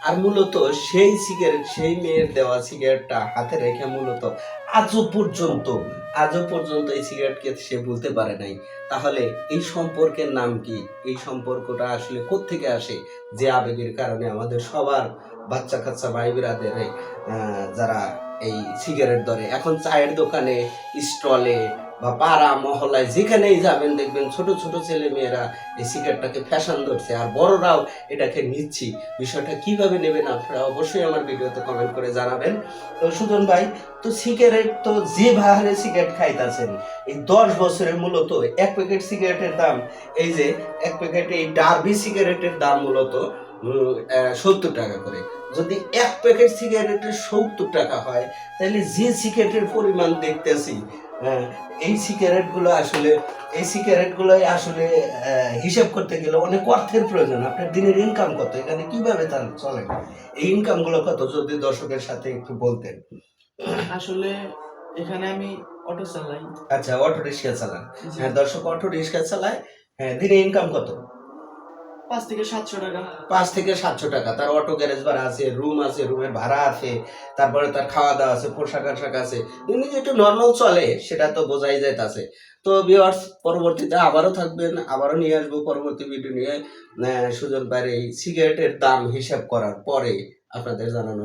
আর মূলত সেই সিগারেট, সেই মেয়ের দেওয়া সিগারেটটা হাতে রেখে মূলত আজও পর্যন্ত এই সিগারেটকে সে ভুলতে পারে নাই। তাহলে এই সম্পর্কের নাম কি? এই সম্পর্কটা আসলে কোত্থেকে আসে? যে আবেগের কারণে আমাদের সবার বাচ্চা কাচ্চা ভাই বিরাদের যারা এই সিগারেট ধরে, এখন চায়ের দোকানে, স্টলে বা পাড়া মহল্লায় যেখানেই যাবেন দেখবেন ছোট ছোট ছেলে মেয়েরা এই সিগারেটটাকে ফ্যাশন ধরছে, আর বড়রাও এটাকে নিচ্ছি। বিষয়টা কিভাবে নেবেন আপনারা অবশ্যই আমার ভিডিওতে কমেন্ট করে জানাবেন। তো সুজন ভাই, তো সিগারেট তো যে ভারে সিগারেট খাইতেছেন এই 10 বছরের, মূলত এক প্যাকেট সিগারেটের দাম, এই যে এক প্যাকেট এই ডার্বি সিগারেটের দাম মূলত 70 টাকা করে। যদি এক প্যাকেট সিগারেটের 70 টাকা হয়, তাহলে যে সিগারেটের পরিমাণ দেখতেছি, হ্যাঁ, এই সিগারেটগুলো আসলে এই সিগারেটগুলোই আসলে হিসাব করতে গেলে অনেক অর্থের প্রয়োজন। আপনার দিনের ইনকাম কত, এখানে কিভাবে তার চলে, এই ইনকামগুলো কত যদি দর্শকের সাথে একটু বলতেন। আসলে এখানে আমি অটো চালাই। আচ্ছা, অটো রিক্সা চালান। হ্যাঁ দর্শক, অটো রিক্সা চালায়। হ্যাঁ, দিনে ইনকাম কত? 5 থেকে 700 টাকা। 5 থেকে 700 টাকা। তার অটো গ্যারেজ ভাড়া আছে, রুম আছে, রুমের ভাড়া আছে, তারপরে তার খাওয়া দাওয়া আছে, পোশাক আশাক আছে, এমনি যে একটু নর্মাল চলে সেটা তো বোঝাই যাইতাছে। তো ভিউয়ার্স, পরবর্তীতে আবারও থাকবেন, আবারও নিয়ে আসবো পরবর্তী ভিডিও নিয়ে। সুজন ভাইয়ের এই সিগারেটের দাম হিসাব করার পরে আপনাদের জানানো